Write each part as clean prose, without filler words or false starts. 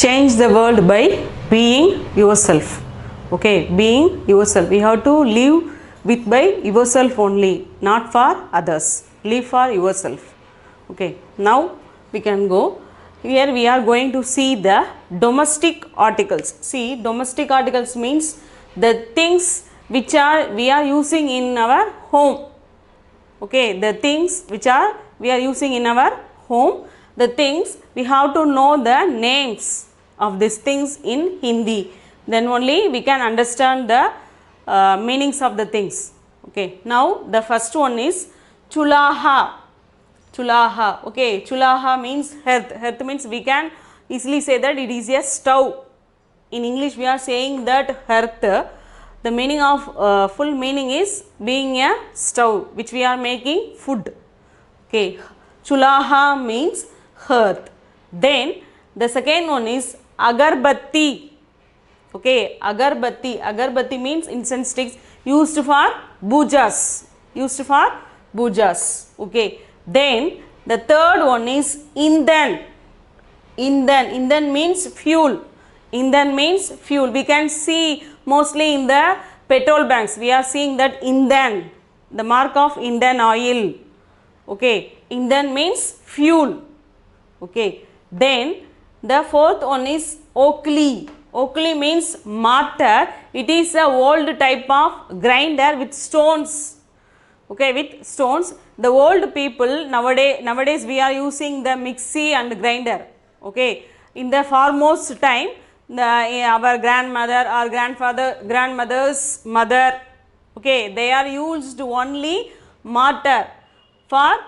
change the world by being yourself. Okay, being yourself. We have to live with by yourself only, not for others. Live for yourself. Okay, now we can go. Here we are going to see the domestic articles. See, domestic articles means the things which we are using in our home. Okay, the things which we are using in our home. The things we have to know the names of these things in Hindi. Then only we can understand the meanings of the things. Okay, now the first one is chulaha. Chulaha. Okay, chulaha means hearth. Hearth means we can easily say that it is a stove. In English we are saying that hearth. The meaning of full meaning is being a stove which we are making food. Okay, chulaha means hearth. Then the second one is agarbatti. Okay, agarbatti. Agarbatti means incense sticks used for pujas. Used for pujas. Okay. Then the third one is indhan. Indhan. Indhan means fuel. Indhan means fuel. We can see mostly in the petrol banks. We are seeing that indhan, the mark of Indian oil. Okay. Indhan means fuel. Okay. Then the fourth one is okli. Okli means mortar. It is a old type of grinder with stones. Okay, with stones. The old people nowadays we are using the mixie and grinder. Okay, in the foremost time, our grandmother or grandmother's mother, okay, they are used only mortar for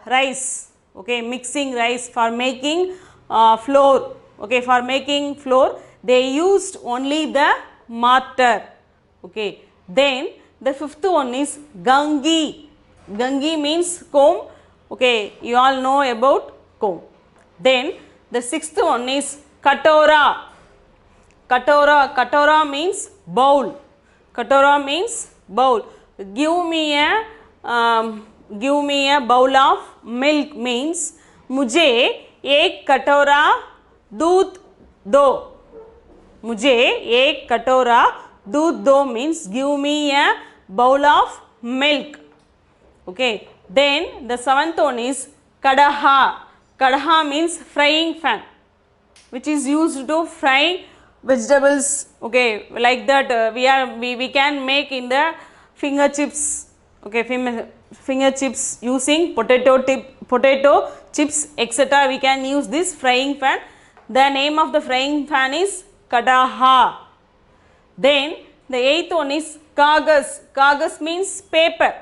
rice. Okay, mixing rice, for making flour. Okay, for making flour they used only the mortar. Okay, then the fifth one is gangi. Gangi means comb. Okay, you all know about comb. Then the sixth one is katora. Katora. Katora means bowl. Katora means bowl. Give me a bowl of milk means मुझे एक कटोरा दूध दो. मुझे एक कटोरा दूध दो means give me a bowl of milk. Okay. Then the seventh one is kadaha. Kadaha means frying pan, which is used to fry vegetables. Okay, like that we can make in the finger chips. Okay, finger chips using potato chips, etc. We can use this frying pan. The name of the frying pan is kadaha. Then the eighth one is kagas. Kagas means paper.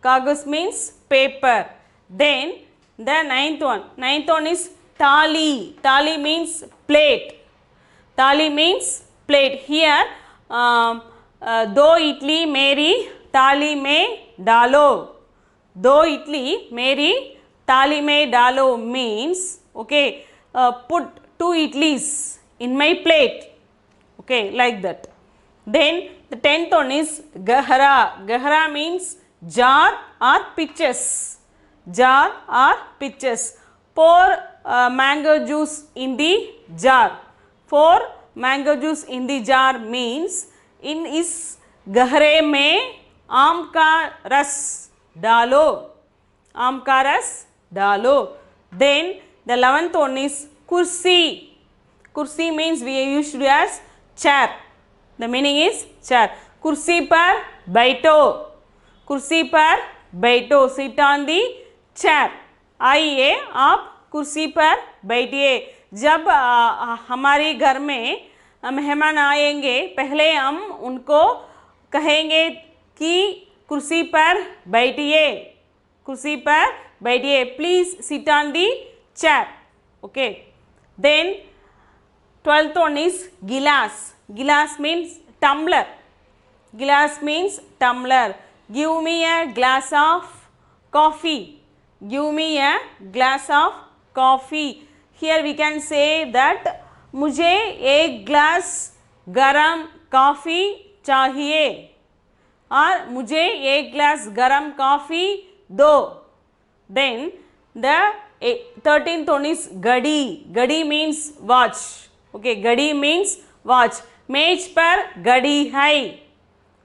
Kagas means paper. Then the ninth one is thali. Thali means plate. Thali means plate. Here दो इडली मेरी थाली में डालो. दो इडली मेरी थाली में डालो means okay, put two idlis in my plate. Okay, like that. Then the 10th one is gahara. Gahara means jar or pitchers. Jar or pitchers. Pour mango juice in the jar. Pour mango juice in the jar means in इस गहरे में आम का रस डालो. आम का रस डालो. Then the 11th one is kursi. Kursi means we used to as chair. The meaning is chair. कुर्सी पर बैठो. कुर्सी पर बैठो. Sit on the chair. आइए आप कुर्सी पर बैठिए. जब हमारे घर में मेहमान आएंगे पहले हम उनको कहेंगे कि कुर्सी पर बैठिए. कुर्सी पर बैठिए. Please sit on the chair. Okay. Then 12th one is gilas. Gilas means tumbler. Gilas means tumbler. Give me a glass of coffee. Give me a glass of coffee. Here we can say that मुझे एक glass गरम coffee चाहिए और मुझे एक glass गरम coffee दो. Then the 13th one is gadi. Gadi means watch. Okay, gadi means watch. Mej par gadi hai.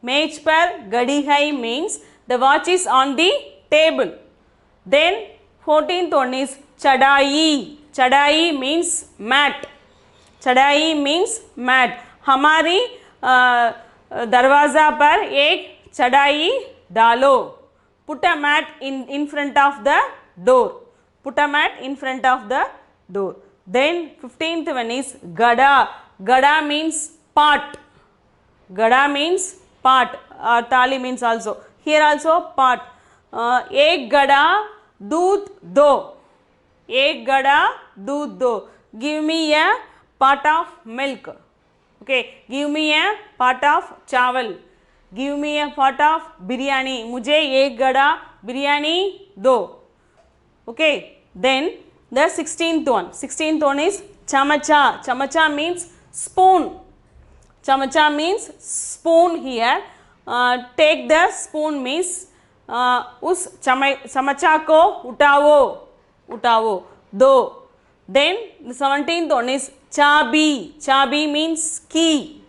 Mej par gadi hai means the watch is on the table. Then 14th one is chadai. Chadai means mat. Chadai means mat. हमारी दरवाज़ा पर एक चढ़ाई डालो. Put a mat in front of the door. Put a mat in front of the door. Then 15th one is gada. Gada means pot. Gada means pot. Thali means also. Here also pot. एक गड़ा दूध दो. एक गड़ा दूध दो. Give me a pot of milk. Okay, give me a pot of चावल. Give me a pot of biryani. मुझे एक गड़ा बिरयानी दो. Okay, then the 16th one. 16th one is chamacha. Chamacha means spoon. Chamacha means spoon here. Take the spoon means उस चमचा को उठाओ. उठाओ. दो. Then the 17th one is चाबी. चाबी means key.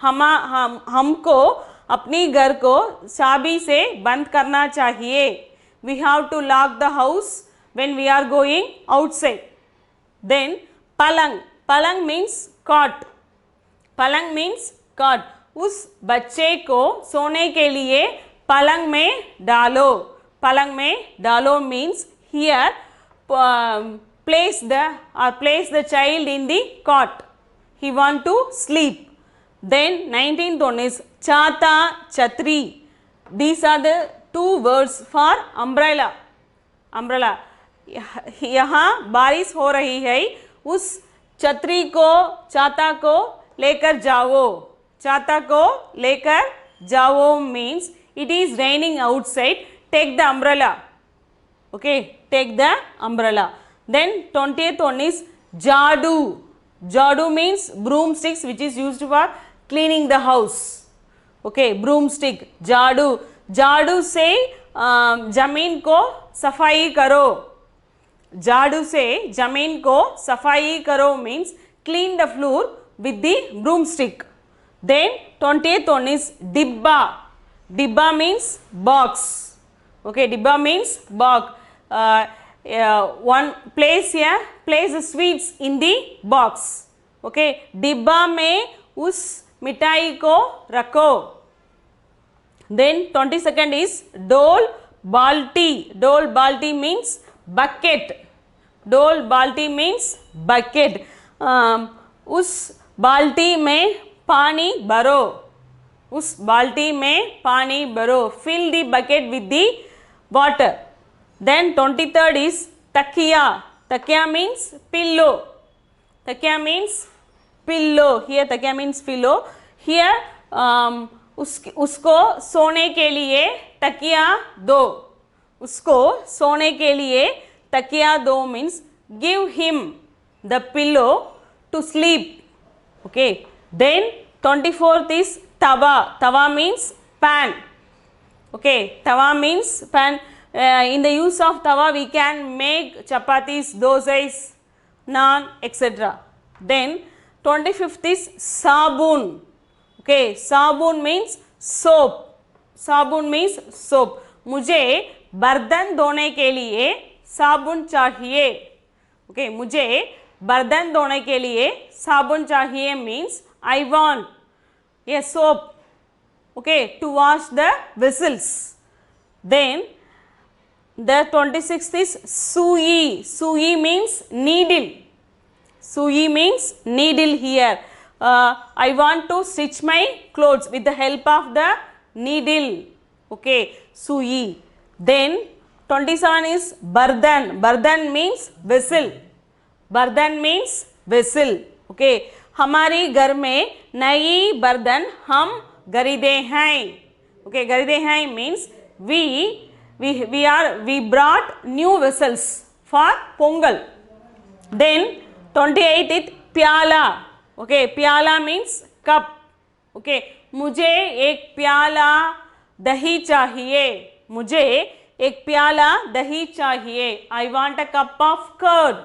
हमको अपनी घर को चाबी से बंद करना चाहिए. We have to lock the house when we are going outside. Then palang. Palang means cot. Palang means cot. उस बच्चे को सोने के लिए पलंग में डालो. पलंग में डालो means here place the child in the cot. He want to sleep. Then 19th one is chata, chhatri. These are the two words for umbrella. Umbrella. यहाँ बारिश हो रही है. उस छतरी को छाता को लेकर जाओ. छाता को लेकर जाओ means it is raining outside. Take the umbrella. Okay, take the umbrella. Then 20th one is jadu. Jadu means broomsticks which is used for cleaning the house. Okay, broomstick. Jadu. Jadu से जमीन को सफाई करो. Jadu से जमीन को सफाई करो means clean the floor with the broomstick. Then 20th one is dibba. Dibba means box. Okay, dibba means box. One place here, place the sweets in the box. Okay, डिब्बा में उस मिठाई को रखो. Then 22nd is dol balti. Dol balti means bucket. Dol balti means bucket. उस बाल्टी में पानी भरो. उस बाल्टी में पानी भरो. Fill the bucket with the water. Then 23rd is takiya. Takiya means pillow. Takiya means pillow. Here takiya means pillow. Here उसको सोने के लिए तकिया दो. उसको सोने के लिए तकिया दो means give him the pillow to sleep. Okay. Then 24th is tawa. Tawa means pan. Okay. Tawa means pan. In the use of tawa we can make chapatis, dosas, naan, etc. Then 25th is sabun. Okay, sabun means soap. Sabun means soap. मुझे बर्तन धोने के लिए साबुन चाहिए. Okay, मुझे बर्तन धोने के लिए साबुन चाहिए means I want a soap. Okay, to wash the vessels. Then the 26th is sui. Sui means needle. Sui means needle here. I want to stitch my clothes with the help of the needle. Okay, sui. Then 27 is bardan. Bardan means vessel. Bardan means vessel. Okay, हमारी घर में नई बर्तन हम खरीदे हैं. Okay, खरीदे हैं means we brought new vessels for Pongal. Then 28th is प्याला. Okay, प्याला means cup. Okay, मुझे एक प्याला दही चाहिए. मुझे एक प्याला दही चाहिए. I want a cup of curd.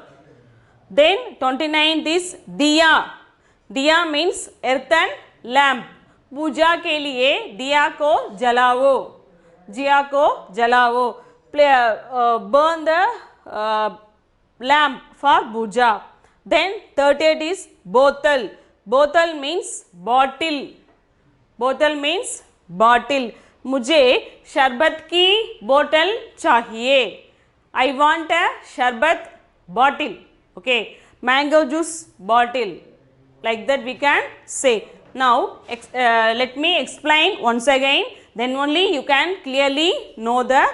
Then 29 this diya. Diya means earthen lamp. पूजा के लिए दिया को जलाओ. दिया को जलाओ. Burn the lamp for puja. Then 38 is bottle. Bottle means bottle. Bottle means bottle. मुझे शरबत की बोतल चाहिए. I want a शरबत bottle. Okay. Mango juice bottle. Like that we can say. Now let me explain once again. Then only you can clearly know the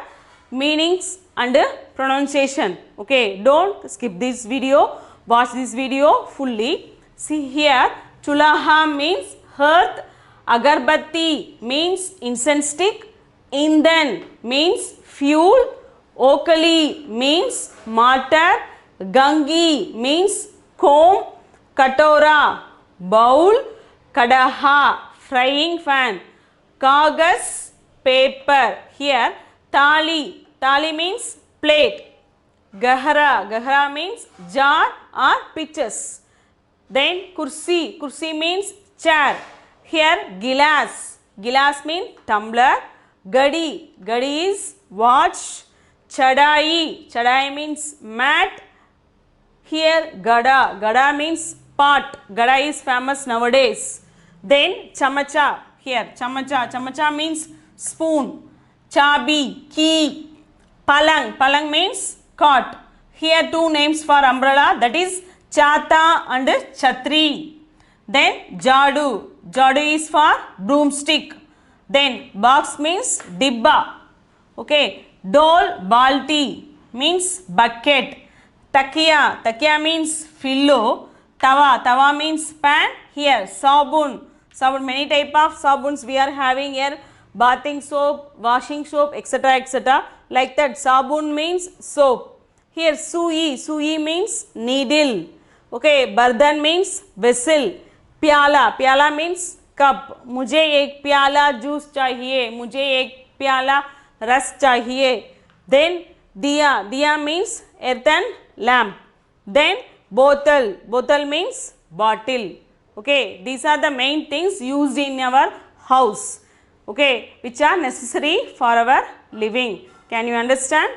meanings and pronunciation. Okay. Don't skip this video. Watch this video fully. See here, chulaha means hearth, agarbatti means incense stick, indhan means fuel, okali means mortar, gangi means comb, katora bowl, kadaha frying pan, kagas paper. Here tali means plate. Gahara means jar or pitchers. Then kursi means chair. Here gilas means tumbler. Gadi is watch. Chadai means mat. Here gada means pot. Gada is famous nowadays. Then chamacha. Here chamacha means spoon. Chabi key. Palang means cot. Here two names for umbrella, that is chata and chhatri. Then jadu is for broomstick. Then box means dibba. Okay. Dol balti means bucket. Takiya means pillow. Tawa means pan. Here sabun, many type of sabuns we are having here. Bathing soap, washing soap, etc. Like that, sabun means soap. Here sui means needle. Okay, bardan means vessel. Pyala means cup. मुझे एक प्याला juice चाहिए. मुझे एक प्याला रस चाहिए. Then diya means earthen lamp. Then bottle means bottle. Okay, these are the main things used in our house. Okay, which are necessary for our living. Can you understand?